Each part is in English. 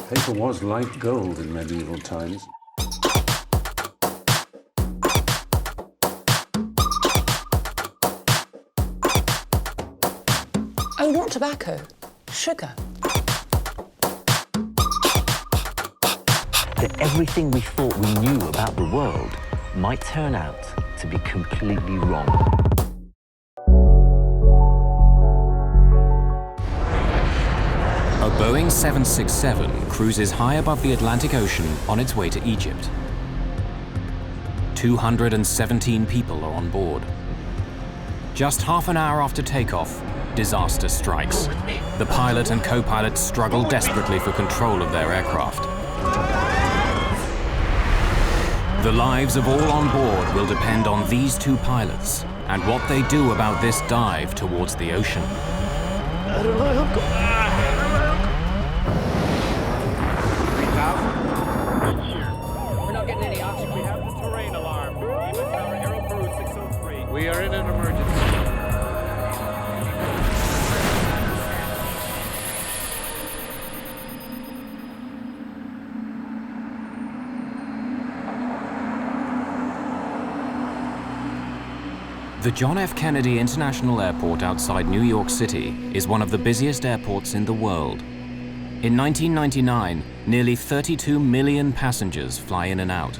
Paper was like gold in medieval times. Oh, not tobacco, sugar. That everything we thought we knew about the world might turn out to be completely wrong. A Boeing 767 cruises high above the Atlantic Ocean on its way to Egypt. 217 people are on board. Just half an hour after takeoff, disaster strikes. The pilot and co-pilot struggle desperately for control of their aircraft. The lives of all on board will depend on these two pilots and what they do about this dive towards the ocean. We're not getting any oxygen. We have the terrain alarm. Aero Peru 603. We are in an emergency. The John F. Kennedy International Airport outside New York City is one of the busiest airports in the world. In 1999, nearly 32 million passengers fly in and out.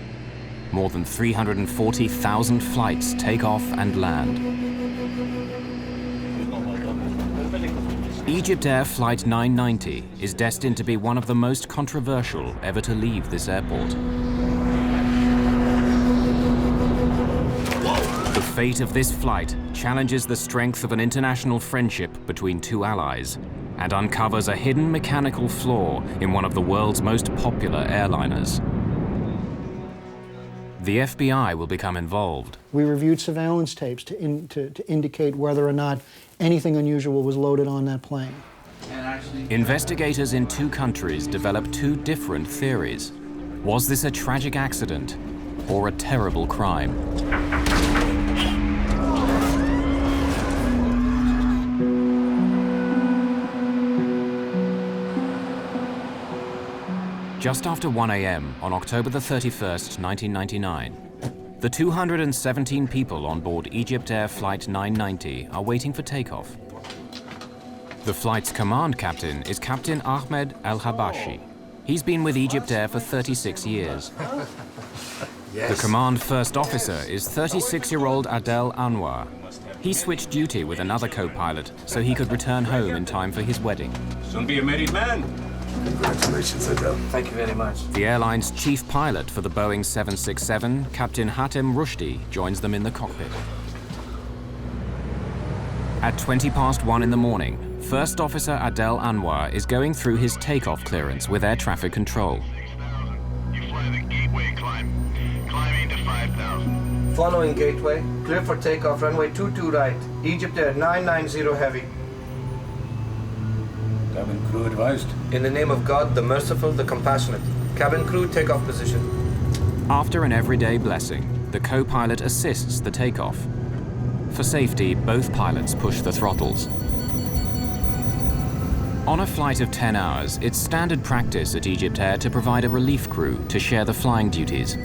More than 340,000 flights take off and land. EgyptAir Flight 990 is destined to be one of the most controversial ever to leave this airport. The fate of this flight challenges the strength of an international friendship between two allies and uncovers a hidden mechanical flaw in one of the world's most popular airliners. The FBI will become involved. We reviewed surveillance tapes to indicate whether or not anything unusual was loaded on that plane. Investigators in two countries developed two different theories. Was this a tragic accident or a terrible crime? Just after 1 a.m. on October the 31st, 1999, the 217 people on board EgyptAir Flight 990 are waiting for takeoff. The flight's command captain is Captain Ahmed Al-Habashi. He's been with EgyptAir for 36 years. The command first officer is 36-year-old Adel Anwar. He switched duty with another co-pilot so he could return home in time for his wedding. Soon be a married man. Congratulations, Adel. Thank you very much. The airline's chief pilot for the Boeing 767, Captain Hatem Rushdie, joins them in the cockpit. At 1:20 in the morning, First Officer Adel Anwar is going through his takeoff clearance with air traffic control. You fly the gateway climb. Climbing to 5,000. Following gateway, clear for takeoff, runway 22 right, EgyptAir 990 heavy. Cabin crew advised. In the name of God, the merciful, the compassionate. Cabin crew, takeoff position. After an everyday blessing, the co-pilot assists the takeoff. For safety, both pilots push the throttles. On a flight of 10 hours, it's standard practice at EgyptAir to provide a relief crew to share the flying duties.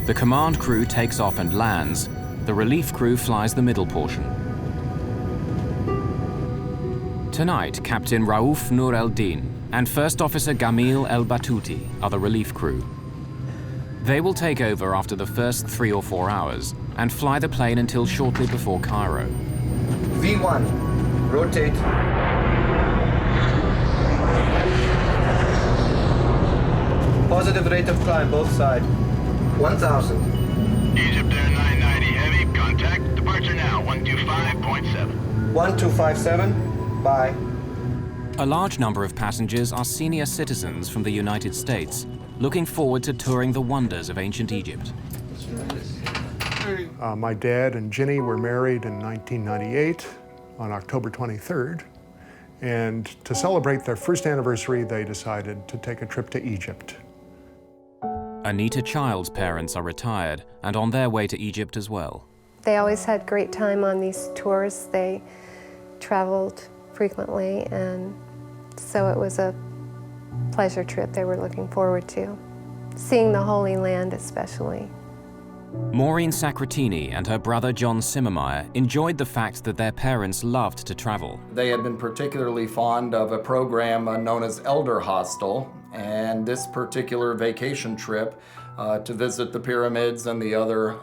The command crew takes off and lands. The relief crew flies the middle portion. Tonight, Captain Raouf Nur el-Din and First Officer Gameel Al-Batouti are the relief crew. They will take over after the first 3 or 4 hours and fly the plane until shortly before Cairo. V1, rotate. Positive rate of climb, both sides. 1,000. EgyptAir 990 heavy. Contact. Departure now. 125.7. 1257. Bye. A large number of passengers are senior citizens from the United States, looking forward to touring the wonders of ancient Egypt. My dad and Ginny were married in 1998 on October 23rd. And to celebrate their first anniversary, they decided to take a trip to Egypt. Anita Child's parents are retired and on their way to Egypt as well. They always had great time on these tours. They traveled frequently, and so it was a pleasure trip they were looking forward to, seeing the Holy Land especially. Maureen Sacratini and her brother John Simmermeyer enjoyed the fact that their parents loved to travel. They had been particularly fond of a program known as Elder Hostel, and this particular vacation trip to visit the pyramids and the other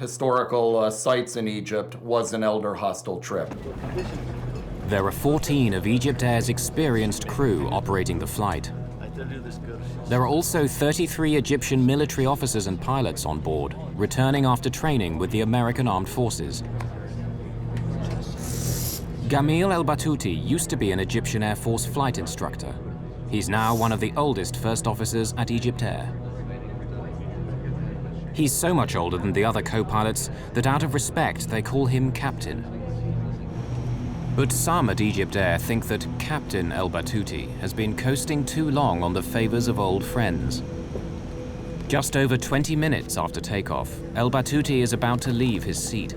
historical sites in Egypt was an Elder Hostel trip. There are 14 of EgyptAir's experienced crew operating the flight. There are also 33 Egyptian military officers and pilots on board, returning after training with the American Armed Forces. Gameel Al-Batouti used to be an Egyptian Air Force flight instructor. He's now one of the oldest first officers at EgyptAir. He's so much older than the other co-pilots that out of respect they call him Captain. But some at EgyptAir think that Captain Al-Batouti has been coasting too long on the favors of old friends. Just over 20 minutes after takeoff, Al-Batouti is about to leave his seat.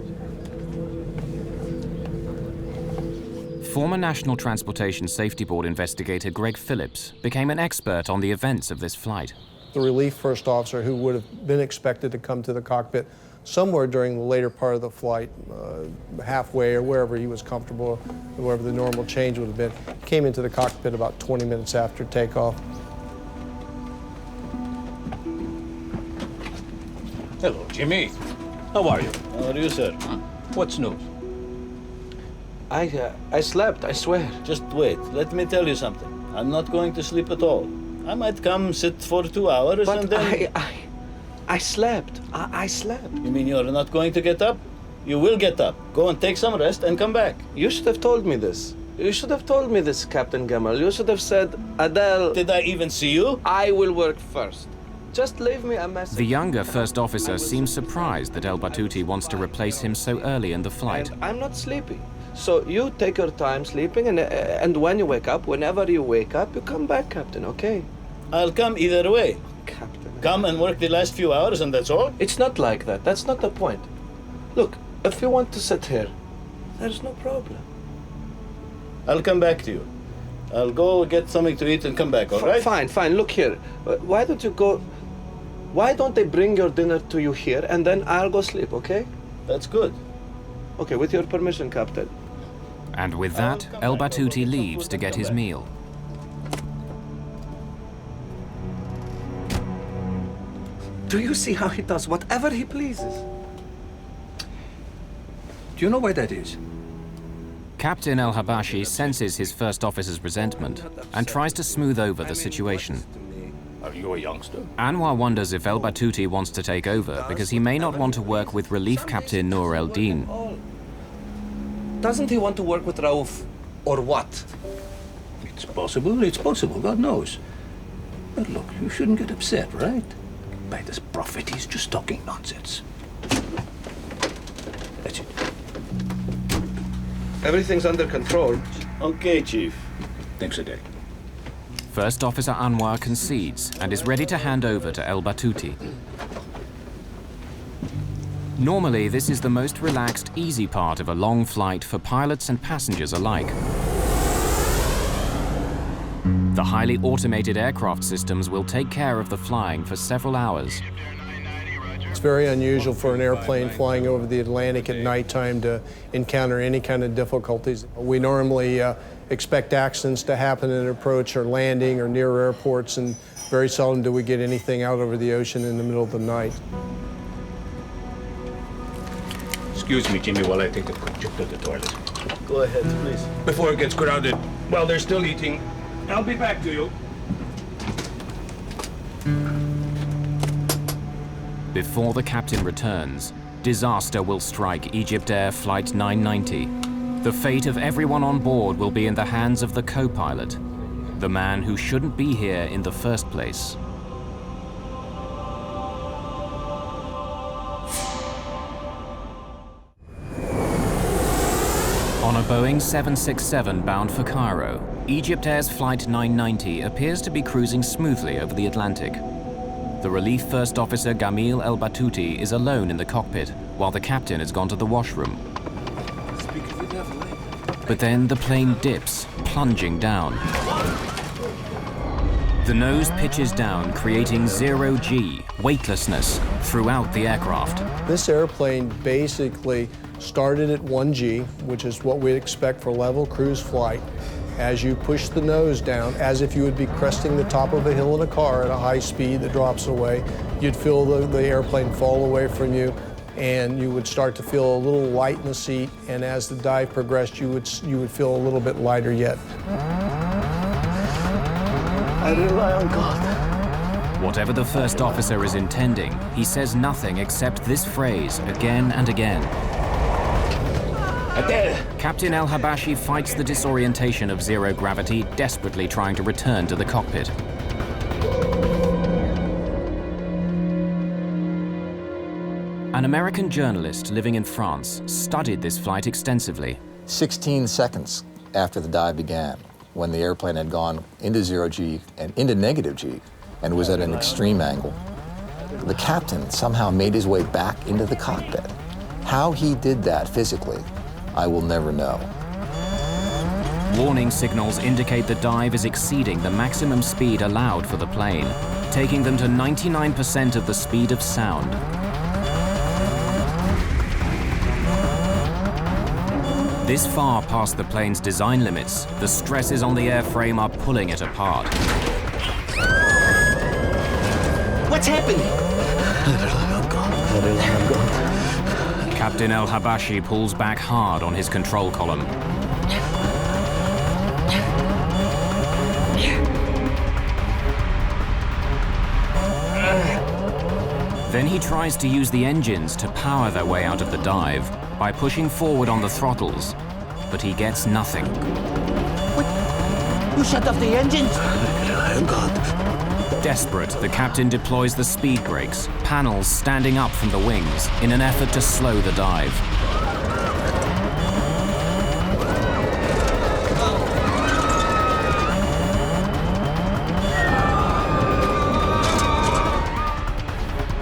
Former National Transportation Safety Board investigator Greg Phillips became an expert on the events of this flight. The relief first officer, who would have been expected to come to the cockpit somewhere during the later part of the flight, halfway or wherever he was comfortable, wherever the normal change would have been, came into the cockpit about 20 minutes after takeoff. Hello, Jimmy. How are you? How are you, sir? What's news? I slept, I swear. Just wait. Let me tell you something. I'm not going to sleep at all. I might come sit for 2 hours But and then... I slept. I slept. You mean you're not going to get up? You will get up. Go and take some rest and come back. You should have told me this. You should have told me this, Captain Gameel. You should have said, Adele... Did I even see you? I will work first. Just leave me a message. The younger first officer seems surprised that Al-Batouti wants to replace him so early in the flight. And I'm not sleepy. So you take your time sleeping, and when you wake up, whenever you wake up, you come back, Captain, okay? I'll come either way. Captain. Come and work the last few hours and that's all? It's not like that. That's not the point. Look, if you want to sit here, there's no problem. I'll come back to you. I'll go get something to eat and come back, all right? Fine. Look here. Why don't you go... Why don't they bring your dinner to you here, and then I'll go sleep, okay? That's good. Okay, with your permission, Captain. And with that, Al-Batouti leaves to get his meal. Do you see how he does whatever he pleases? Do you know why that is? Captain El-Habashi senses his first officer's resentment and tries to smooth over the situation. Are you a youngster? Anwar wonders if Al-Batouti wants to take over because he may not want to work with Relief Captain Noor el-Din. Doesn't he want to work with Raouf? Or what? It's possible, God knows. But look, you shouldn't get upset, right? By this prophet, he's just talking nonsense. That's it. Everything's under control. Okay, Chief. Thanks a day. First Officer Anwar concedes and is ready to hand over to Al-Batouti. Normally, this is the most relaxed, easy part of a long flight for pilots and passengers alike. The highly automated aircraft systems will take care of the flying for several hours. It's very unusual for an airplane flying over the Atlantic at nighttime to encounter any kind of difficulties. We normally expect accidents to happen in approach or landing or near airports, and very seldom do we get anything out over the ocean in the middle of the night. Excuse me, Jimmy, while I take a quick trip to the toilet. Go ahead, please. Before it gets crowded, while they're still eating, I'll be back to you. Before the captain returns, disaster will strike EgyptAir Flight 990. The fate of everyone on board will be in the hands of the co-pilot, the man who shouldn't be here in the first place. On a Boeing 767 bound for Cairo, EgyptAir's Flight 990 appears to be cruising smoothly over the Atlantic. The Relief First Officer Gameel Al-Batouti is alone in the cockpit, while the captain has gone to the washroom. But then the plane dips, plunging down. The nose pitches down, creating zero-G, weightlessness, throughout the aircraft. This airplane basically started at 1G, which is what we expect for level cruise flight. As you push the nose down, as if you would be cresting the top of a hill in a car at a high speed that drops away, you'd feel the airplane fall away from you, and you would start to feel a little light in the seat, and as the dive progressed, you would feel a little bit lighter yet. I rely on God. Whatever the first officer is intending, he says nothing except this phrase again and again. Captain El-Habashi fights the disorientation of zero gravity, desperately trying to return to the cockpit. An American journalist living in France studied this flight extensively. 16 seconds after the dive began, when the airplane had gone into zero G and into negative G and was at an extreme angle, the captain somehow made his way back into the cockpit. How he did that physically, I will never know. Warning signals indicate the dive is exceeding the maximum speed allowed for the plane, taking them to 99% of the speed of sound. This far past the plane's design limits, the stresses on the airframe are pulling it apart. What's happening? Captain El-Habashi pulls back hard on his control column. Then he tries to use the engines to power their way out of the dive by pushing forward on the throttles, but he gets nothing. What? You shut off the engines? Desperate, the captain deploys the speed brakes, panels standing up from the wings in an effort to slow the dive.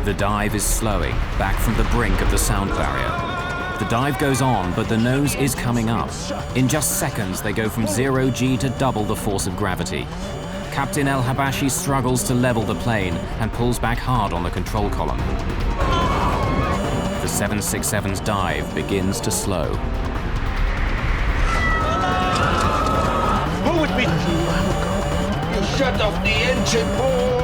The dive is slowing, back from the brink of the sound barrier. The dive goes on, but the nose is coming up. In just seconds, they go from 0G to double the force of gravity. Captain El-Habashi struggles to level the plane and pulls back hard on the control column. The 767's dive begins to slow. Who would be? You shut off the engine, Paul!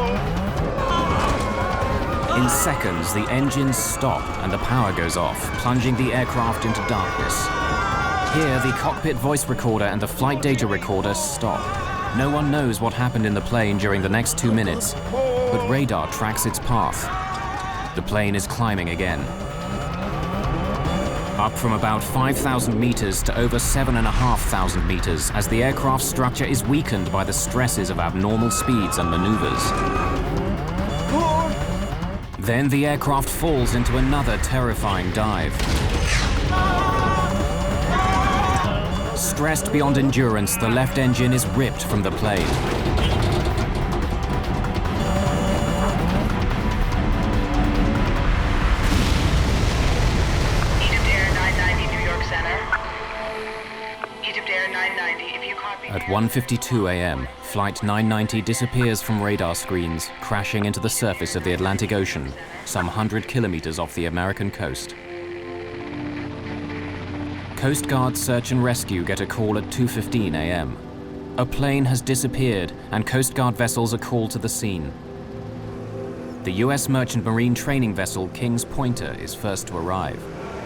In seconds, the engines stop and the power goes off, plunging the aircraft into darkness. Here, the cockpit voice recorder and the flight data recorder stop. No one knows what happened in the plane during the next 2 minutes, but radar tracks its path. The plane is climbing again. Up from about 5,000 meters to over 7,500 meters as the aircraft structure is weakened by the stresses of abnormal speeds and maneuvers. Then the aircraft falls into another terrifying dive. Stressed beyond endurance, the left engine is ripped from the plane. EgyptAir 990, New York Center. EgyptAir 990, if you copy... At 1:52 a.m., Flight 990 disappears from radar screens, crashing into the surface of the Atlantic Ocean, some 100 kilometers off the American coast. Coast Guard search and rescue get a call at 2:15 a.m. A plane has disappeared, and Coast Guard vessels are called to the scene. The U.S. Merchant Marine training vessel King's Pointer is first to arrive.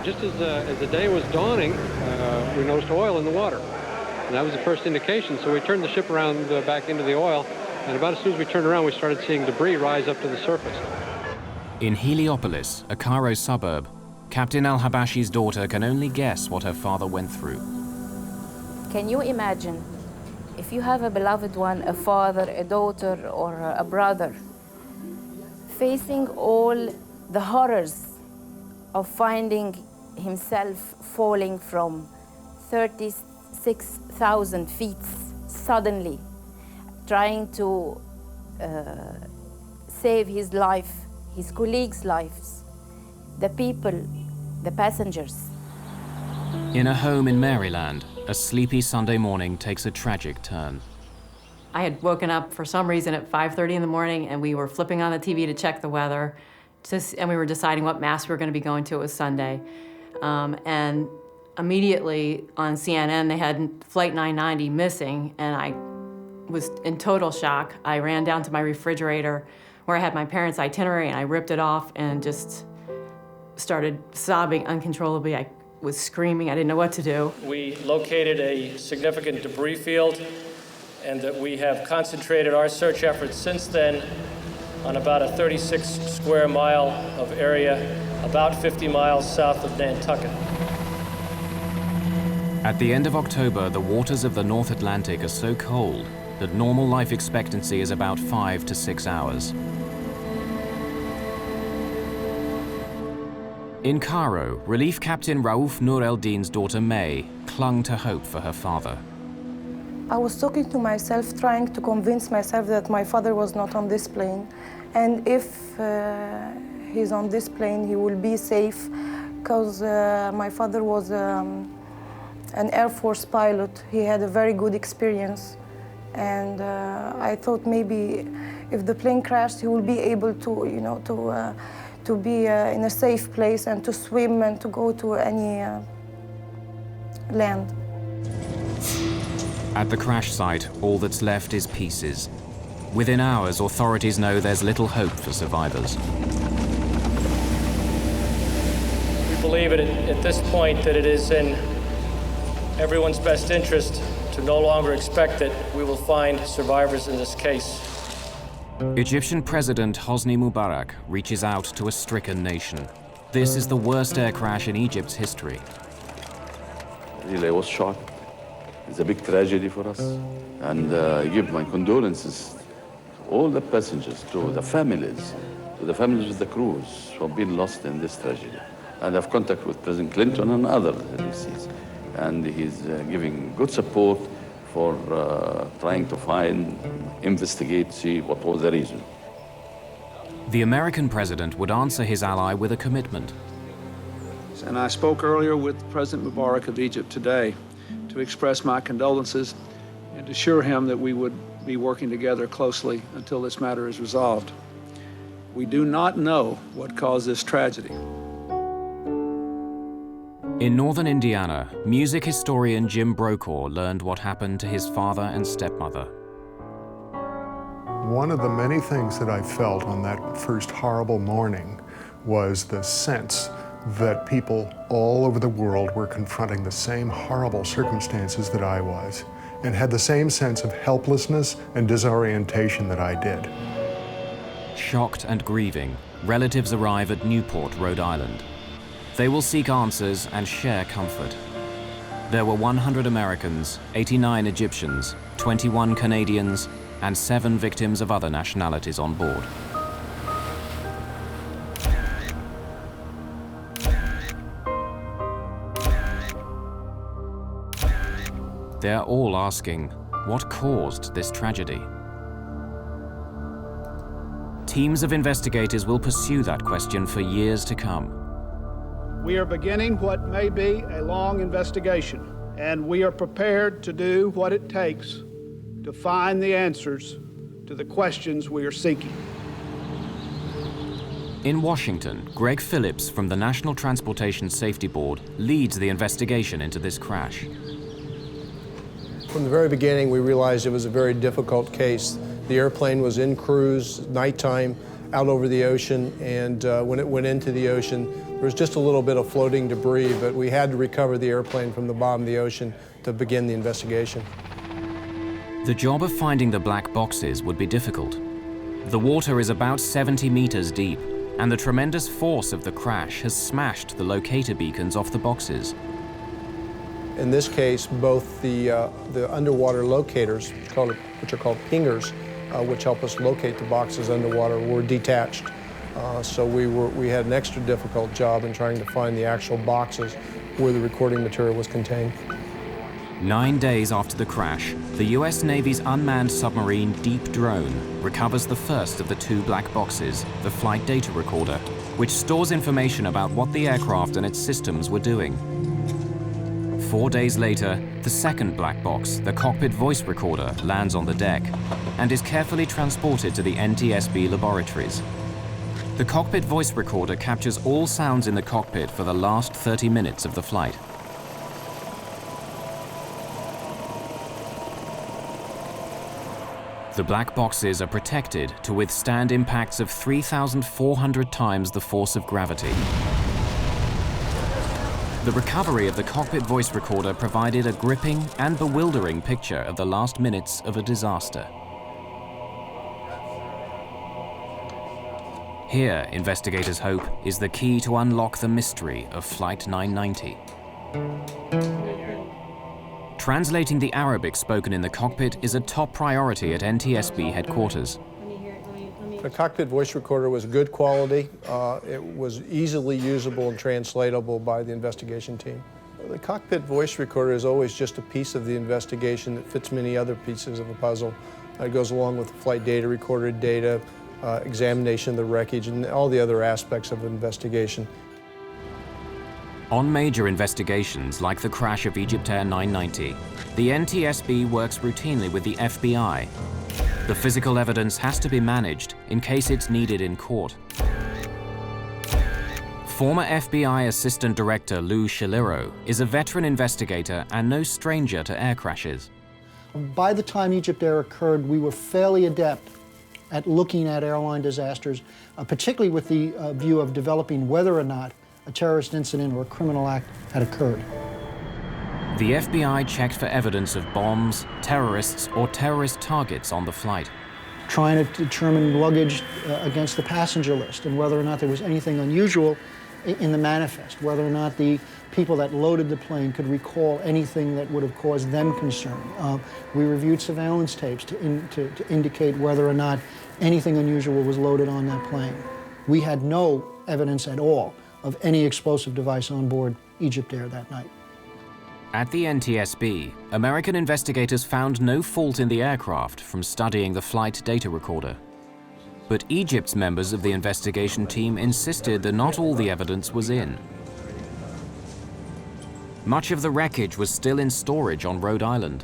Just as the day was dawning, we noticed oil in the water. And that was the first indication, so we turned the ship around back into the oil, and about as soon as we turned around, we started seeing debris rise up to the surface. In Heliopolis, a Cairo suburb, Captain El-Habashi's daughter can only guess what her father went through. Can you imagine if you have a beloved one, a father, a daughter, or a brother, facing all the horrors of finding himself falling from 36,000 feet suddenly, trying to save his life, his colleagues' lives, the people, the passengers. In a home in Maryland, a sleepy Sunday morning takes a tragic turn. I had woken up for some reason at 5:30 in the morning, and we were flipping on the TV to check the weather, and we were deciding what mass we were going to be going to. It was Sunday. And immediately on CNN, they had Flight 990 missing, and I was in total shock. I ran down to my refrigerator where I had my parents' itinerary, and I ripped it off and just started sobbing uncontrollably. I was screaming. I didn't know what to do. We located a significant debris field, and that we have concentrated our search efforts since then on about a 36 square mile of area, about 50 miles south of Nantucket. At the end of October, the waters of the North Atlantic are so cold that normal life expectancy is about 5 to 6 hours. In Cairo, Relief Captain Raouf Nur el-Din's daughter May clung to hope for her father. I was talking to myself, trying to convince myself that my father was not on this plane. And if he's on this plane, he will be safe, because my father was an Air Force pilot. He had a very good experience. And I thought maybe if the plane crashed, he will be able to, you know, to be in a safe place and to swim and to go to any land. At the crash site, all that's left is pieces. Within hours, authorities know there's little hope for survivors. We believe at this point that it is in everyone's best interest to no longer expect that we will find survivors in this case. Egyptian President Hosni Mubarak reaches out to a stricken nation. This is the worst air crash in Egypt's history. Really, I was shocked. It's a big tragedy for us. And I give my condolences to all the passengers, to the families of the crews who have been lost in this tragedy. And I have contact with President Clinton and other LECs. And he's giving good support for trying to find, investigate, see what was the reason. The American president would answer his ally with a commitment. And I spoke earlier with President Mubarak of Egypt today to express my condolences and to assure him that we would be working together closely until this matter is resolved. We do not know what caused this tragedy. In northern Indiana, music historian Jim Brokaw learned what happened to his father and stepmother. One of the many things that I felt on that first horrible morning was the sense that people all over the world were confronting the same horrible circumstances that I was, and had the same sense of helplessness and disorientation that I did. Shocked and grieving, relatives arrive at Newport, Rhode Island. They will seek answers and share comfort. There were 100 Americans, 89 Egyptians, 21 Canadians, and 7 victims of other nationalities on board. They're all asking, what caused this tragedy? Teams of investigators will pursue that question for years to come. We are beginning what may be a long investigation, and we are prepared to do what it takes to find the answers to the questions we are seeking. In Washington, Greg Phillips from the National Transportation Safety Board leads the investigation into this crash. From the very beginning, we realized it was a very difficult case. The airplane was in cruise, nighttime, out over the ocean, and when it went into the ocean, there was just a little bit of floating debris, but we had to recover the airplane from the bottom of the ocean to begin the investigation. The job of finding the black boxes would be difficult. The water is about 70 meters deep, and the tremendous force of the crash has smashed the locator beacons off the boxes. In this case, both the underwater locators, which are called pingers, which help us locate the boxes underwater, were detached. So we had an extra difficult job in trying to find the actual boxes where the recording material was contained. 9 days after the crash, the US Navy's unmanned submarine Deep Drone recovers the first of the 2 black boxes, the flight data recorder, which stores information about what the aircraft and its systems were doing. 4 days later, the second black box, the cockpit voice recorder, lands on the deck and is carefully transported to the NTSB laboratories. The cockpit voice recorder captures all sounds in the cockpit for the last 30 minutes of the flight. The black boxes are protected to withstand impacts of 3,400 times the force of gravity. The recovery of the cockpit voice recorder provided a gripping and bewildering picture of the last minutes of a disaster. Here, investigators hope, is the key to unlock the mystery of Flight 990. Translating the Arabic spoken in the cockpit is a top priority at NTSB headquarters. The cockpit voice recorder was good quality. It was easily usable and translatable by the investigation team. The cockpit voice recorder is always just a piece of the investigation that fits many other pieces of a puzzle. It goes along with flight data, recorded data, examination of the wreckage, and all the other aspects of an investigation. On major investigations like the crash of EgyptAir 990, the NTSB works routinely with the FBI. The physical evidence has to be managed in case it's needed in court. Former FBI Assistant Director Lou Shaliro is a veteran investigator and no stranger to air crashes. By the time EgyptAir occurred, we were fairly adept at looking at airline disasters, particularly with the view of developing whether or not a terrorist incident or a criminal act had occurred. The FBI checked for evidence of bombs, terrorists, or terrorist targets on the flight. Trying to determine luggage against the passenger list and whether or not there was anything unusual in the manifest, whether or not the people that loaded the plane could recall anything that would have caused them concern. We reviewed surveillance tapes to indicate whether or not anything unusual was loaded on that plane. We had no evidence at all of any explosive device on board EgyptAir that night. At the NTSB, American investigators found no fault in the aircraft from studying the flight data recorder. But Egypt's members of the investigation team insisted that not all the evidence was in. Much of the wreckage was still in storage on Rhode Island.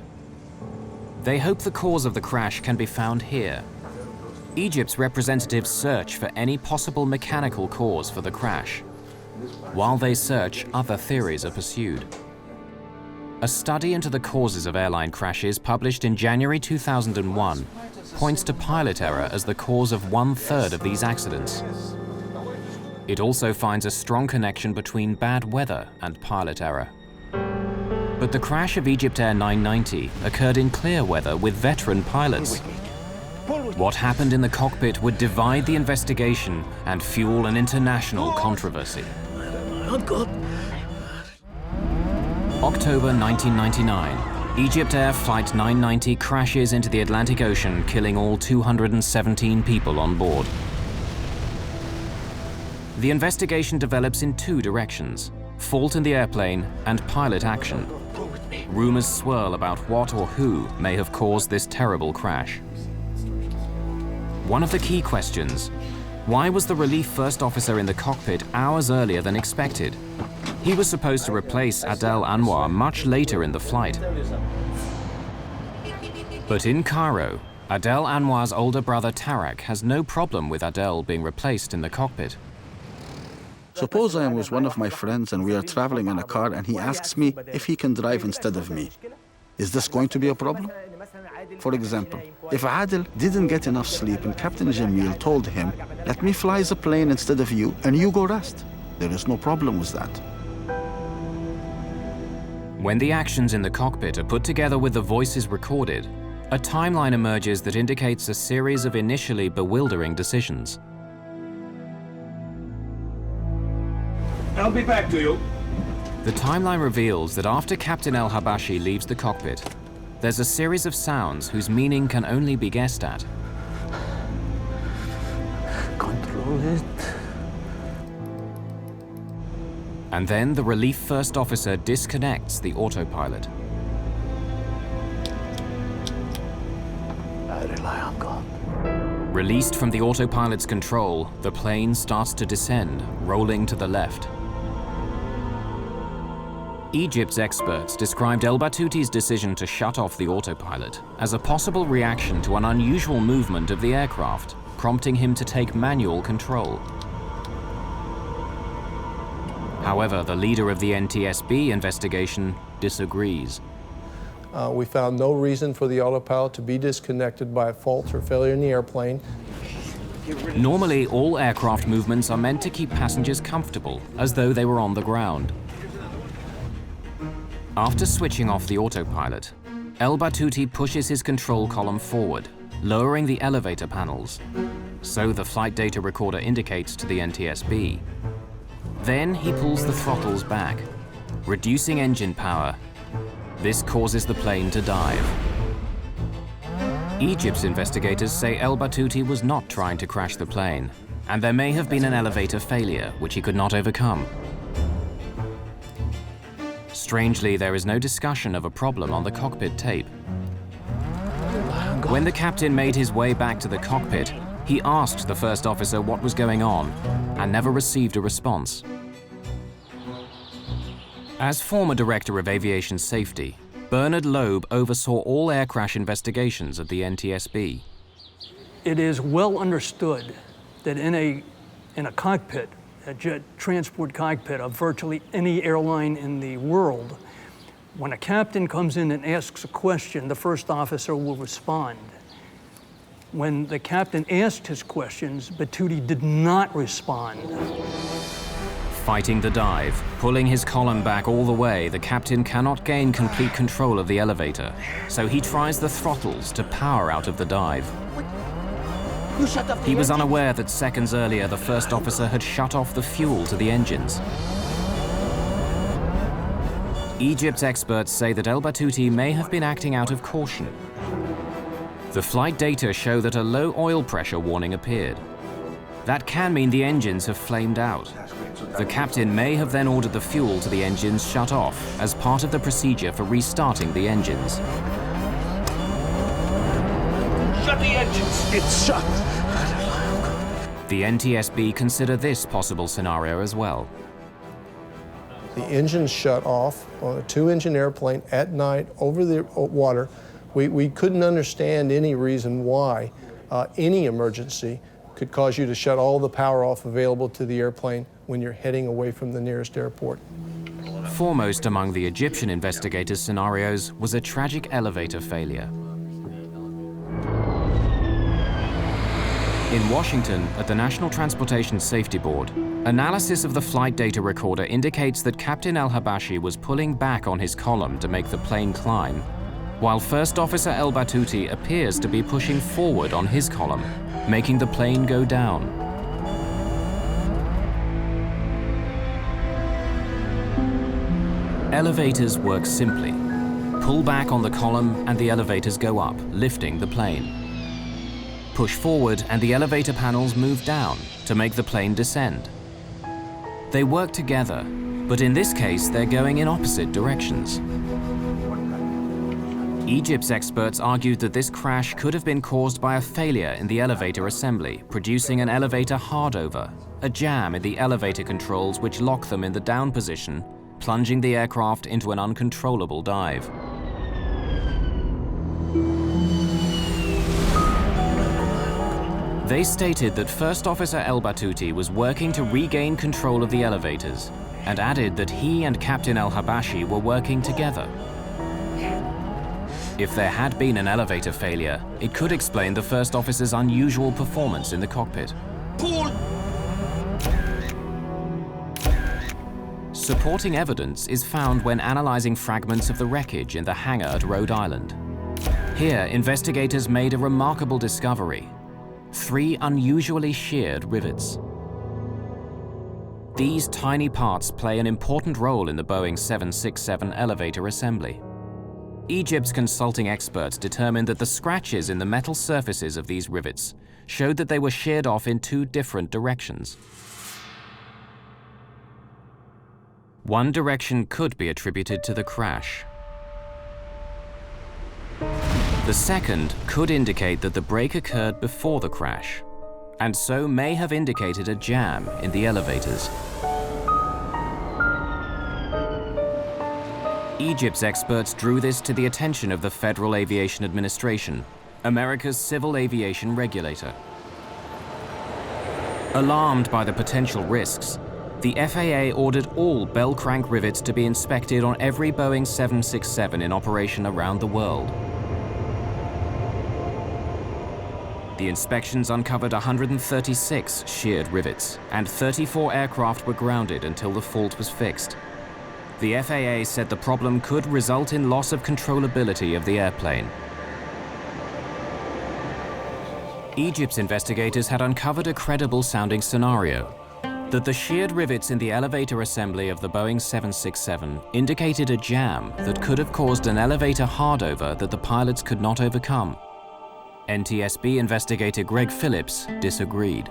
They hope the cause of the crash can be found here. Egypt's representatives search for any possible mechanical cause for the crash. While they search, other theories are pursued. A study into the causes of airline crashes published in January 2001 points to pilot error as the cause of 1/3 of these accidents. It also finds a strong connection between bad weather and pilot error. But the crash of EgyptAir 990 occurred in clear weather with veteran pilots. What happened in the cockpit would divide the investigation and fuel an international controversy. October 1999, EgyptAir Flight 990 crashes into the Atlantic Ocean, killing all 217 people on board. The investigation develops in two directions: fault in the airplane and pilot action. Rumors swirl about what or who may have caused this terrible crash. One of the key questions: why was the relief first officer in the cockpit hours earlier than expected? He was supposed to replace Adel Anwar much later in the flight. But in Cairo, Adel Anwar's older brother Tarak has no problem with Adel being replaced in the cockpit. Suppose I am with one of my friends and we are traveling in a car and he asks me if he can drive instead of me. Is this going to be a problem? For example, if Adel didn't get enough sleep and Captain Gameel told him, "Let me fly the plane instead of you and you go rest," there is no problem with that. When the actions in the cockpit are put together with the voices recorded, a timeline emerges that indicates a series of initially bewildering decisions. I'll be back to you. The timeline reveals that after Captain Al-Habashi leaves the cockpit, there's a series of sounds whose meaning can only be guessed at. Control it. And then the relief first officer disconnects the autopilot. I rely on God. Released from the autopilot's control, the plane starts to descend, rolling to the left. Egypt's experts described Al-Batouti's decision to shut off the autopilot as a possible reaction to an unusual movement of the aircraft, prompting him to take manual control. However, the leader of the NTSB investigation disagrees. We found no reason for the autopilot to be disconnected by a fault or failure in the airplane. Normally, all aircraft movements are meant to keep passengers comfortable, as though they were on the ground. After switching off the autopilot, Al-Batouti pushes his control column forward, lowering the elevator panels. So the flight data recorder indicates to the NTSB. Then he pulls the throttles back, reducing engine power. This causes the plane to dive. Egypt's investigators say Al-Batouti was not trying to crash the plane, and there may have been an elevator failure which he could not overcome. Strangely, there is no discussion of a problem on the cockpit tape. When the captain made his way back to the cockpit, he asked the first officer what was going on and never received a response. As former director of aviation safety, Bernard Loeb oversaw all air crash investigations at the NTSB. It is well understood that in a cockpit, a jet transport cockpit of virtually any airline in the world, when a captain comes in and asks a question, the first officer will respond. When the captain asked his questions, Batouti did not respond. Fighting the dive, pulling his column back all the way, the captain cannot gain complete control of the elevator, so he tries the throttles to power out of the dive. He was unaware that seconds earlier the first officer had shut off the fuel to the engines. Egypt's experts say that Al-Batouti may have been acting out of caution. The flight data show that a low oil pressure warning appeared. That can mean the engines have flamed out. The captain may have then ordered the fuel to the engines shut off as part of the procedure for restarting the engines. Shut the engines! It's shut! The NTSB consider this possible scenario as well. The engines shut off on a two-engine airplane at night over the water. We couldn't understand any reason why any emergency could cause you to shut all the power off available to the airplane when you're heading away from the nearest airport. Foremost among the Egyptian investigators' scenarios was a tragic elevator failure. In Washington, at the National Transportation Safety Board, analysis of the flight data recorder indicates that Captain Al-Habashi was pulling back on his column to make the plane climb, while First Officer Al-Batouti appears to be pushing forward on his column, making the plane go down. Elevators work simply. Pull back on the column and the elevators go up, lifting the plane. Push forward and the elevator panels move down to make the plane descend. They work together, but in this case they're going in opposite directions. Egypt's experts argued that this crash could have been caused by a failure in the elevator assembly, producing an elevator hardover, a jam in the elevator controls which lock them in the down position, plunging the aircraft into an uncontrollable dive. They stated that First Officer Al-Batouti was working to regain control of the elevators and added that he and Captain Al-Habashi were working together. If there had been an elevator failure, it could explain the First Officer's unusual performance in the cockpit. Pull! Supporting evidence is found when analyzing fragments of the wreckage in the hangar at Rhode Island. Here, investigators made a remarkable discovery: 3 unusually sheared rivets. These tiny parts play an important role in the Boeing 767 elevator assembly. Egypt's consulting experts determined that the scratches in the metal surfaces of these rivets showed that they were sheared off in 2 different directions. One direction could be attributed to the crash. The second could indicate that the break occurred before the crash, and so may have indicated a jam in the elevators. Egypt's experts drew this to the attention of the Federal Aviation Administration, America's civil aviation regulator. Alarmed by the potential risks, the FAA ordered all bell crank rivets to be inspected on every Boeing 767 in operation around the world. The inspections uncovered 136 sheared rivets, and 34 aircraft were grounded until the fault was fixed. The FAA said the problem could result in loss of controllability of the airplane. Egypt's investigators had uncovered a credible-sounding scenario, that the sheared rivets in the elevator assembly of the Boeing 767 indicated a jam that could have caused an elevator hardover that the pilots could not overcome. NTSB investigator Greg Phillips disagreed.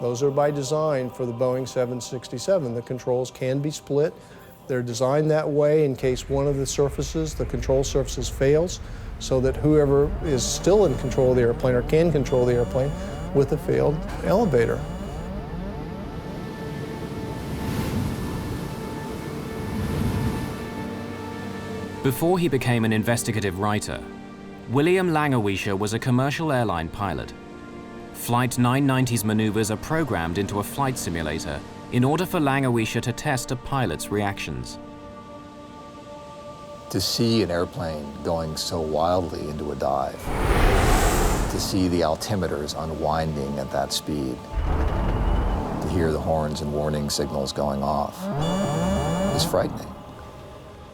Those are by design for the Boeing 767. The controls can be split. They're designed that way in case one of the surfaces, the control surfaces, fails, so that whoever is still in control of the airplane or can control the airplane with a failed elevator. Before he became an investigative writer, William Langewiesche was a commercial airline pilot. Flight 990's maneuvers are programmed into a flight simulator in order for Langewiesche to test a pilot's reactions. To see an airplane going so wildly into a dive, to see the altimeters unwinding at that speed, to hear the horns and warning signals going off, is frightening.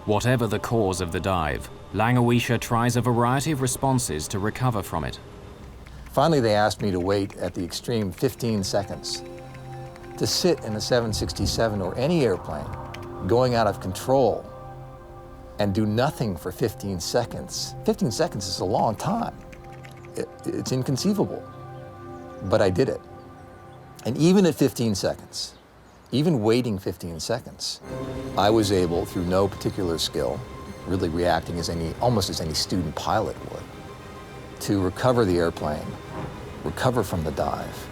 Whatever the cause of the dive, Langewiesche tries a variety of responses to recover from it. Finally, they asked me to wait at the extreme 15 seconds. To sit in a 767 or any airplane going out of control and do nothing for 15 seconds. 15 seconds is a long time. It's inconceivable, but I did it. And even at 15 seconds, even waiting 15 seconds, I was able, through no particular skill, really reacting as almost as any student pilot would, to recover the airplane, recover from the dive,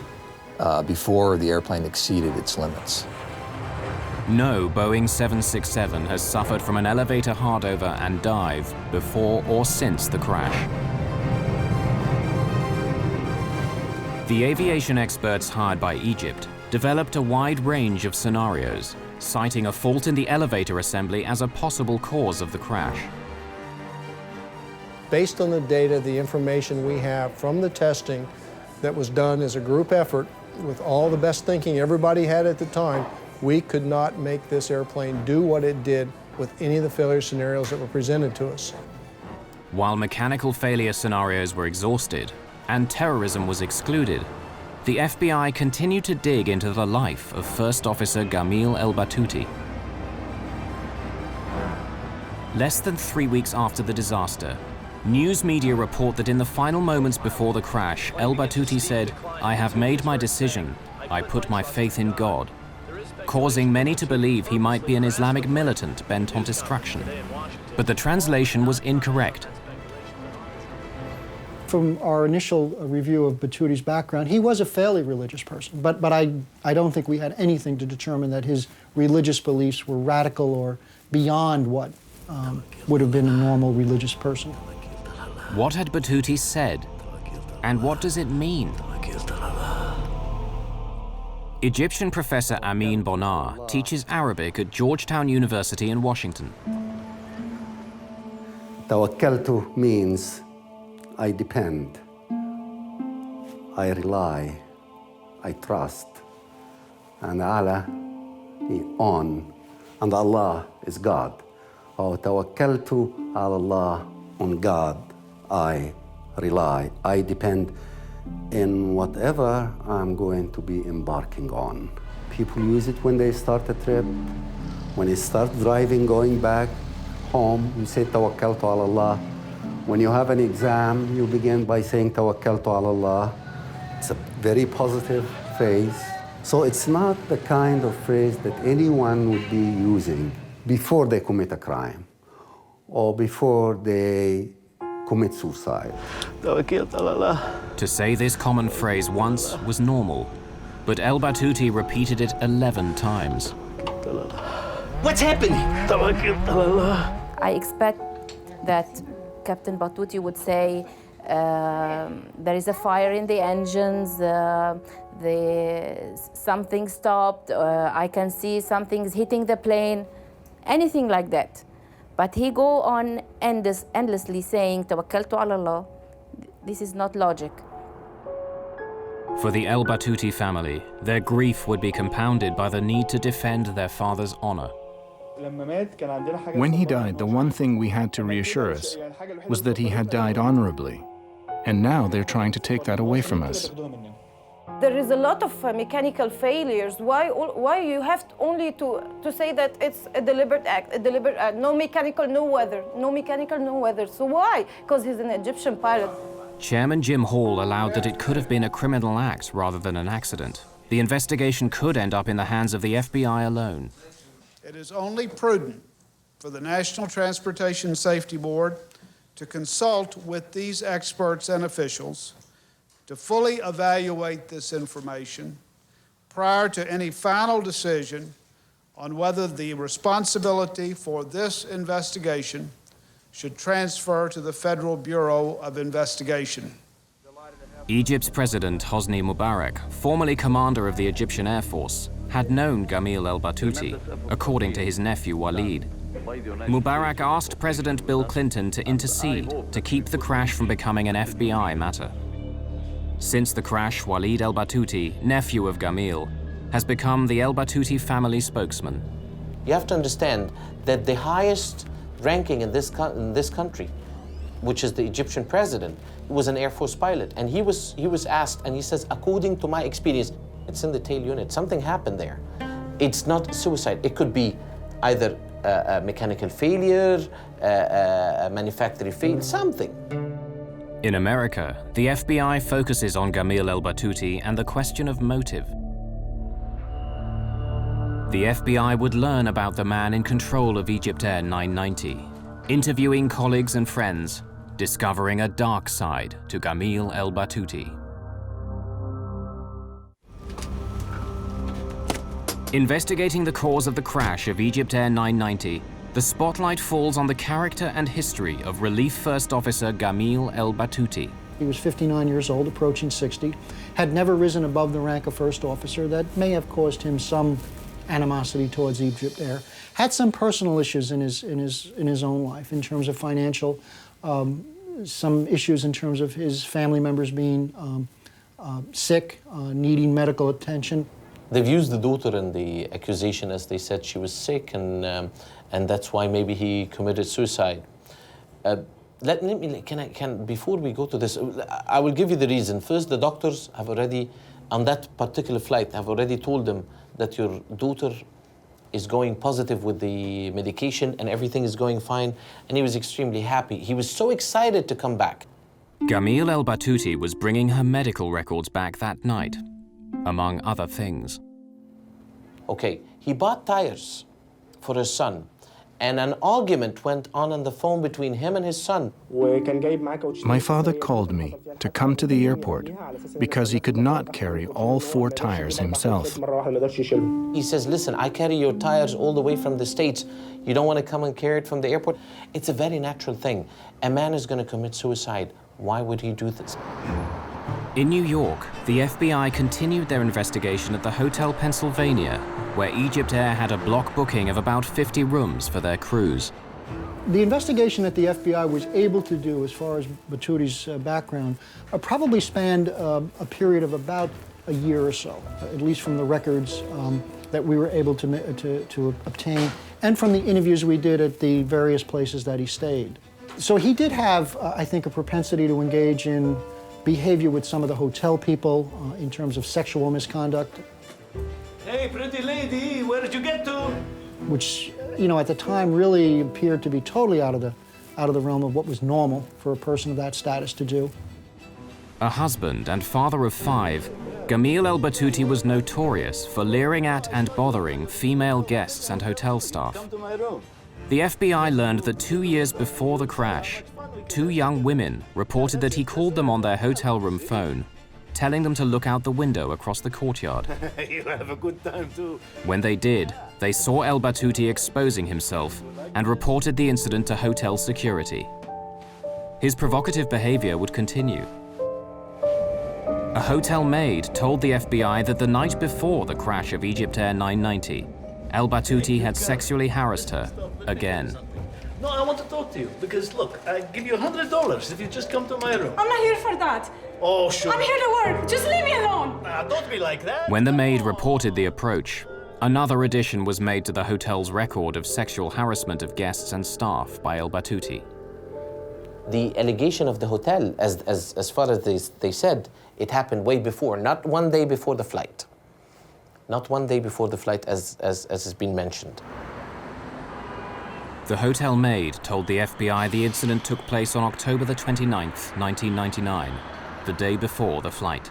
before the airplane exceeded its limits. No Boeing 767 has suffered from an elevator hardover and dive before or since the crash. The aviation experts hired by Egypt developed a wide range of scenarios, citing a fault in the elevator assembly as a possible cause of the crash. Based on the data, the information we have from the testing that was done as a group effort with all the best thinking everybody had at the time, we could not make this airplane do what it did with any of the failure scenarios that were presented to us. While mechanical failure scenarios were exhausted and terrorism was excluded, the FBI continued to dig into the life of First Officer Gameel Al-Batouti. Less than 3 weeks after the disaster, news media report that in the final moments before the crash, Al-Batouti said, "I have made my decision. I put my faith in God," causing many to believe he might be an Islamic militant bent on destruction. But the translation was incorrect. From our initial review of Batouti's background, he was a fairly religious person, but I don't think we had anything to determine that his religious beliefs were radical or beyond what would have been a normal religious person. What had Batouti said, and what does it mean? Egyptian professor Amin Bonar teaches Arabic at Georgetown University in Washington. Tawakkaltu means I depend, I rely, I trust, and Allah is on, and Allah is God. Oh, tawakkaltu ala Allah, on God I rely, I depend in whatever I'm going to be embarking on. People use it when they start a trip, when they start driving, going back home, you say tawakkaltu ala Allah. When you have an exam, you begin by saying tawakkaltu ala Allah. It's a very positive phrase. So it's not the kind of phrase that anyone would be using before they commit a crime or before they commit suicide. To say this common phrase once was normal, but Al-Batouti repeated it 11 times. What's happening? I expect that Captain Batouti would say, there is a fire in the engines, something stopped, I can see something's hitting the plane, anything like that. But he go on endlessly saying, Tawakkaltu ala Allah. This is not logic. For the Al-Batouti family, their grief would be compounded by the need to defend their father's honor. When he died, the one thing we had to reassure us was that he had died honorably. And now they're trying to take that away from us. There is a lot of mechanical failures. Why you have only to say that it's a deliberate act, no mechanical, no weather, no mechanical, no weather. So why? Because he's an Egyptian pilot. Chairman Jim Hall allowed that it could have been a criminal act rather than an accident. The investigation could end up in the hands of the FBI alone. It is only prudent for the National Transportation Safety Board to consult with these experts and officials to fully evaluate this information prior to any final decision on whether the responsibility for this investigation should transfer to the Federal Bureau of Investigation. Egypt's President Hosni Mubarak, formerly commander of the Egyptian Air Force, had known Gameel Al-Batouti, according to his nephew Walid. Mubarak asked President Bill Clinton to intercede to keep the crash from becoming an FBI matter. Since the crash, Walid Al-Batouti, nephew of Gameel, has become the Al-Batouti family spokesman. You have to understand that the highest ranking in this country, which is the Egyptian president, was an Air Force pilot. And he was asked, and he says, according to my experience, it's in the tail unit, something happened there. It's not suicide. It could be either a mechanical failure, a manufacturing failure, something. In America, the FBI focuses on Gameel Al-Batouti and the question of motive. The FBI would learn about the man in control of EgyptAir 990, interviewing colleagues and friends, discovering a dark side to Gameel Al-Batouti. Investigating the cause of the crash of EgyptAir 990, the spotlight falls on the character and history of Relief First Officer Gameel Al-Batouti. He was 59 years old, approaching 60, had never risen above the rank of first officer. That may have caused him some animosity towards EgyptAir. Had some personal issues in his own life in terms of financial, some issues in terms of his family members being sick, needing medical attention. They've used the daughter in the accusation as they said she was sick, and that's why maybe he committed suicide. Before we go to this, I will give you the reason. First, the doctors have already, on that particular flight, have already told them that your daughter is going positive with the medication and everything is going fine, and he was extremely happy. He was so excited to come back. Gameel Al-Batouti was bringing her medical records back that night, among other things. Okay, he bought tires for his son, and an argument went on the phone between him and his son. My father called me to come to the airport because he could not carry all 4 tires himself. He says, listen, I carry your tires all the way from the States. You don't want to come and carry it from the airport? It's a very natural thing. A man is going to commit suicide. Why would he do this? In New York, the FBI continued their investigation at the Hotel Pennsylvania, where EgyptAir had a block booking of about 50 rooms for their crews. The investigation that the FBI was able to do as far as Batouti's background probably spanned a period of about a year or so, at least from the records that we were able to obtain and from the interviews we did at the various places that he stayed. So he did have, I think, a propensity to engage in behavior with some of the hotel people in terms of sexual misconduct. Hey, pretty lady, where did you get to? Which, you know, at the time really appeared to be totally out of the realm of what was normal for a person of that status to do. A husband and father of 5, Gameel Al-Batouti was notorious for leering at and bothering female guests and hotel staff. Come to my room. The FBI learned that 2 years before the crash, 2 young women reported that he called them on their hotel room phone, telling them to look out the window across the courtyard. You have a good time too. When they did, They saw Al-Batouti exposing himself and reported the incident to hotel security. His provocative behavior would continue. A hotel maid told the FBI that the night before the crash of EgyptAir 990, Al-Batouti had sexually harassed her again. No, I want to talk to you because look, I give you $100 if you just come to my room. I'm not here for that. Oh, sure. I'm here to work. Just leave me alone. Don't be like that. When the maid reported the approach, another addition was made to the hotel's record of sexual harassment of guests and staff by Al-Batouti. The allegation of the hotel, as far as they said, it happened way before, not one day before the flight. Not one day before the flight, as has been mentioned. The hotel maid told the FBI the incident took place on October the 29th, 1999, the day before the flight.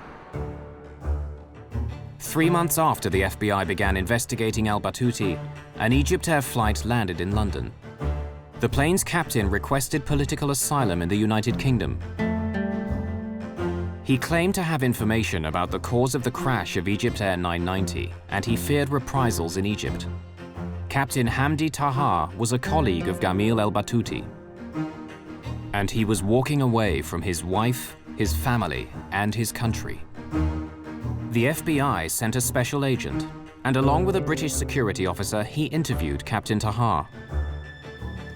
3 months after the FBI began investigating Al-Batouti, an EgyptAir flight landed in London. The plane's captain requested political asylum in the United Kingdom. He claimed to have information about the cause of the crash of EgyptAir 990, and he feared reprisals in Egypt. Captain Hamdi Taha was a colleague of Gameel Al-Batouti, and he was walking away from his wife, his family, and his country. The FBI sent a special agent, and along with a British security officer, he interviewed Captain Taha.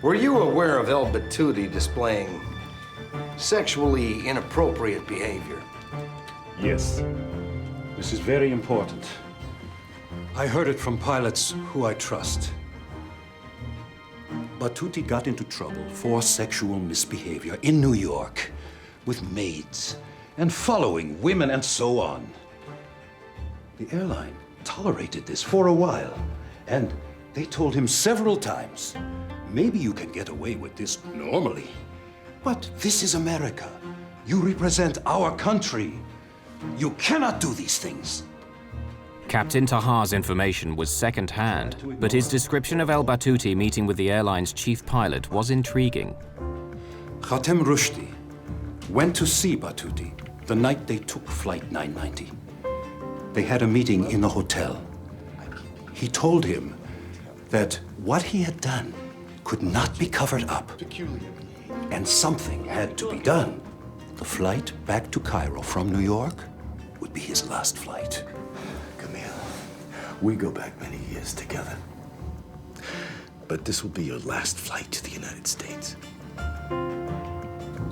Were you aware of Al-Batouti displaying sexually inappropriate behavior? Yes. This is very important. I heard it from pilots who I trust. Batouti got into trouble for sexual misbehavior in New York with maids and following women and so on. The airline tolerated this for a while, and they told him several times, maybe you can get away with this normally, but this is America. You represent our country. You cannot do these things. Captain Taha's information was second-hand, but his description of Al-Batouti meeting with the airline's chief pilot was intriguing. Khatem Rushdie went to see Batouti the night they took Flight 990. They had a meeting in the hotel. He told him that what he had done could not be covered up, and something had to be done. The flight back to Cairo from New York would be his last flight. Gameel, we go back many years together. But this will be your last flight to the United States.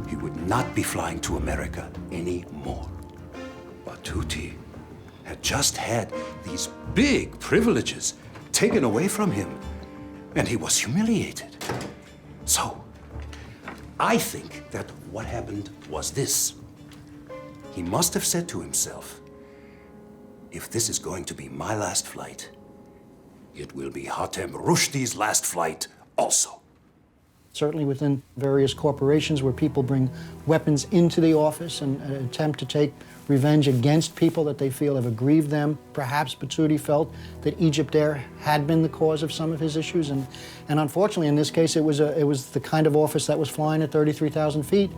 He would not be flying to America anymore. Batouti had just had these big privileges taken away from him, and he was humiliated. So, I think that what happened was this. He must have said to himself, if this is going to be my last flight, it will be Khatem Rushdie's last flight also. Certainly within various corporations where people bring weapons into the office and attempt to take revenge against people that they feel have aggrieved them. Perhaps Batouti felt that EgyptAir had been the cause of some of his issues, and unfortunately in this case it was the kind of office that was flying at 33,000 feet.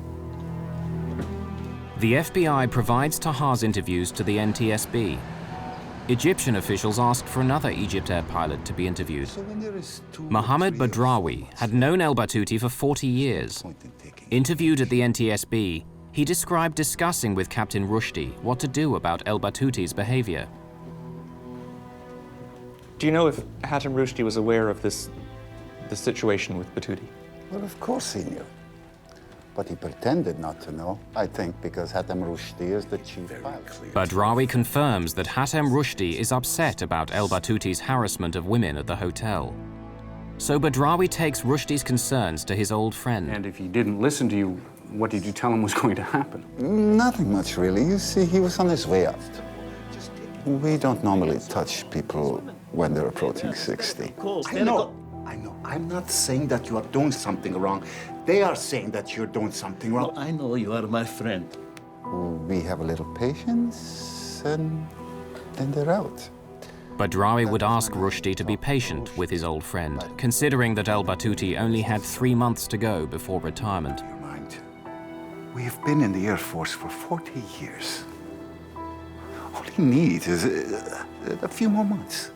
The FBI provides Taha's interviews to the NTSB. Egyptian officials asked for another EgyptAir pilot to be interviewed. Mohammed Badrawi had known Al-Batouti for 40 years. Interviewed at the NTSB, he described discussing with Captain Rushdie what to do about Al-Batouti's behavior. Do you know if Khatem Rushdie was aware of this situation with Batouti? Well, of course he knew. But he pretended not to know, I think, because Khatem Rushdie is the chief pilot. Badrawi confirms that Khatem Rushdie is upset about Al-Batouti's harassment of women at the hotel. So Badrawi takes Rushdie's concerns to his old friend. And if he didn't listen to you, what did you tell him was going to happen? Nothing much, really. You see, he was on his way out. We don't normally touch people when they're approaching 60. I know. I'm not saying that you are doing something wrong. They are saying that you're doing something wrong. I know you are my friend. We have a little patience, and then they're out. Badrawi would ask Rushdie to be patient with his old friend, considering that Al-Batouti only had 3 months to go before retirement. We've been in the Air Force for 40 years. All he needs is a few more months.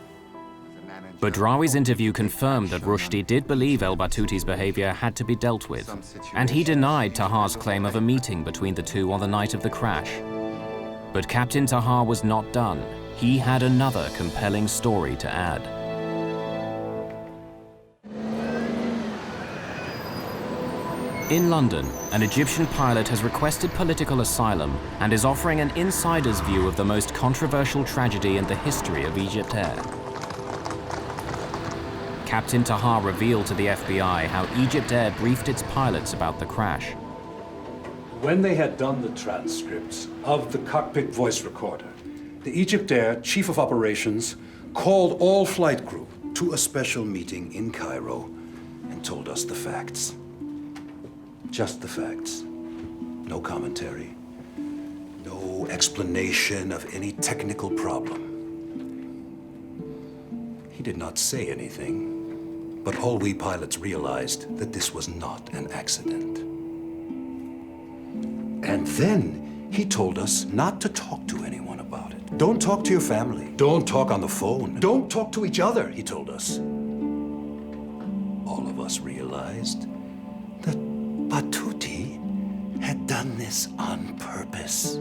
Badrawi's interview confirmed that Rushdie did believe Al-Batouti's behavior had to be dealt with, and he denied Tahar's claim of a meeting between the two on the night of the crash. But Captain Tahar was not done. He had another compelling story to add. In London, an Egyptian pilot has requested political asylum and is offering an insider's view of the most controversial tragedy in the history of EgyptAir. Captain Tahar revealed to the FBI how EgyptAir briefed its pilots about the crash. When they had done the transcripts of the cockpit voice recorder, the EgyptAir Chief of Operations called all flight crew to a special meeting in Cairo and told us the facts. Just the facts. No commentary. No explanation of any technical problem. He did not say anything, but all we pilots realized that this was not an accident. And then he told us not to talk to anyone about it. Don't talk to your family. Don't talk on the phone. Don't talk to each other, he told us. All of us realized that Batouti had done this on purpose.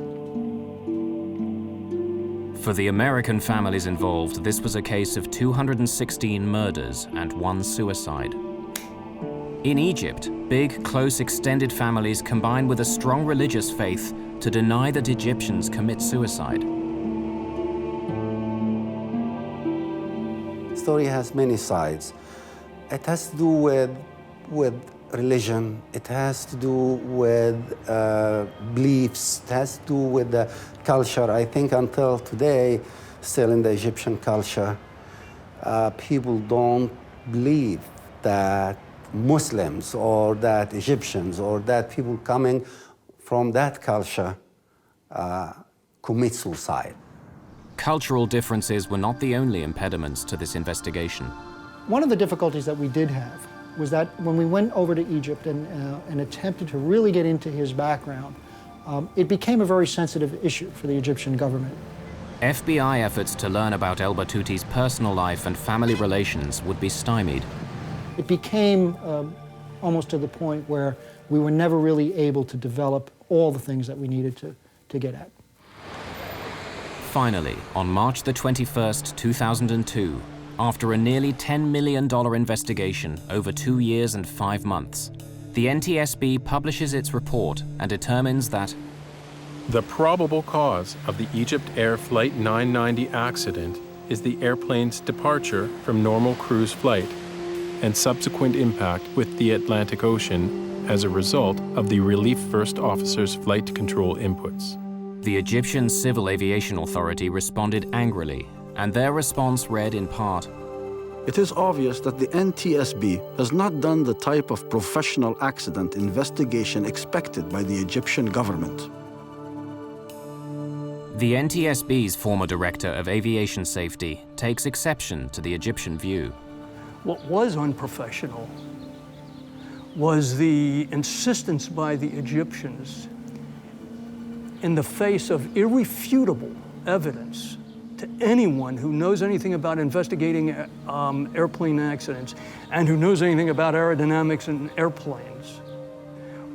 For the American families involved, this was a case of 216 murders and 1 suicide. In Egypt, big, close, extended families combine with a strong religious faith to deny that Egyptians commit suicide. The story has many sides. It has to do with religion. It has to do with beliefs. It has to do with the culture. I think until today, still in the Egyptian culture, people don't believe that Muslims or that Egyptians or that people coming from that culture commit suicide. Cultural differences were not the only impediments to this investigation. One of the difficulties that we did have was that when we went over to Egypt and attempted to really get into his background, it became a very sensitive issue for the Egyptian government. FBI efforts to learn about Al-Batouti's personal life and family relations would be stymied. It became almost to the point where we were never really able to develop all the things that we needed to get at. Finally, on March the 21st, 2002, after a nearly $10 million investigation over 2 years and 5 months, the NTSB publishes its report and determines that the probable cause of the EgyptAir Flight 990 accident is the airplane's departure from normal cruise flight and subsequent impact with the Atlantic Ocean as a result of the Relief First Officer's flight control inputs. The Egyptian Civil Aviation Authority responded angrily, and their response read in part, "It is obvious that the NTSB has not done the type of professional accident investigation expected by the Egyptian government." The NTSB's former director of aviation safety takes exception to the Egyptian view. What was unprofessional was the insistence by the Egyptians, in the face of irrefutable evidence to anyone who knows anything about investigating airplane accidents and who knows anything about aerodynamics in airplanes,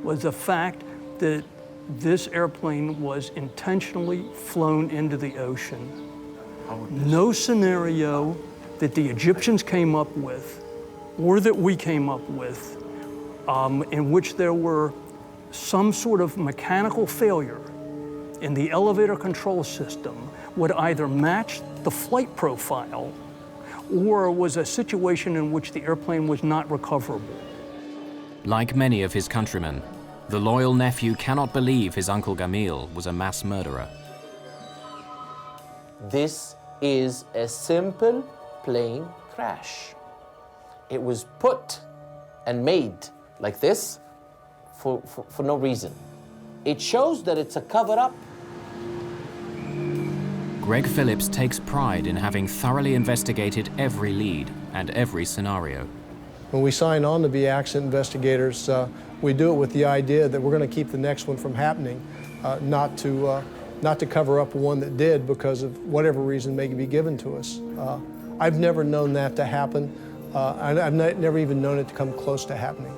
was the fact that this airplane was intentionally flown into the ocean. No scenario that the Egyptians came up with, or that we came up with, in which there were some sort of mechanical failure in the elevator control system would either match the flight profile or was a situation in which the airplane was not recoverable. Like many of his countrymen, the loyal nephew cannot believe his uncle Gameel was a mass murderer. This is a simple plane crash. It was put and made like this for no reason. It shows that it's a cover-up. Greg Phillips takes pride in having thoroughly investigated every lead and every scenario. When we sign on to be accident investigators, we do it with the idea that we're going to keep the next one from happening, not to cover up one that did because of whatever reason may be given to us. I've never known that to happen. I've never even known it to come close to happening.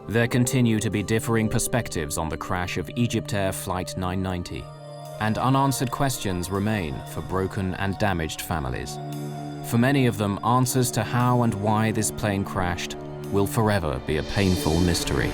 There continue to be differing perspectives on the crash of EgyptAir Flight 990, and unanswered questions remain for broken and damaged families. For many of them, answers to how and why this plane crashed will forever be a painful mystery.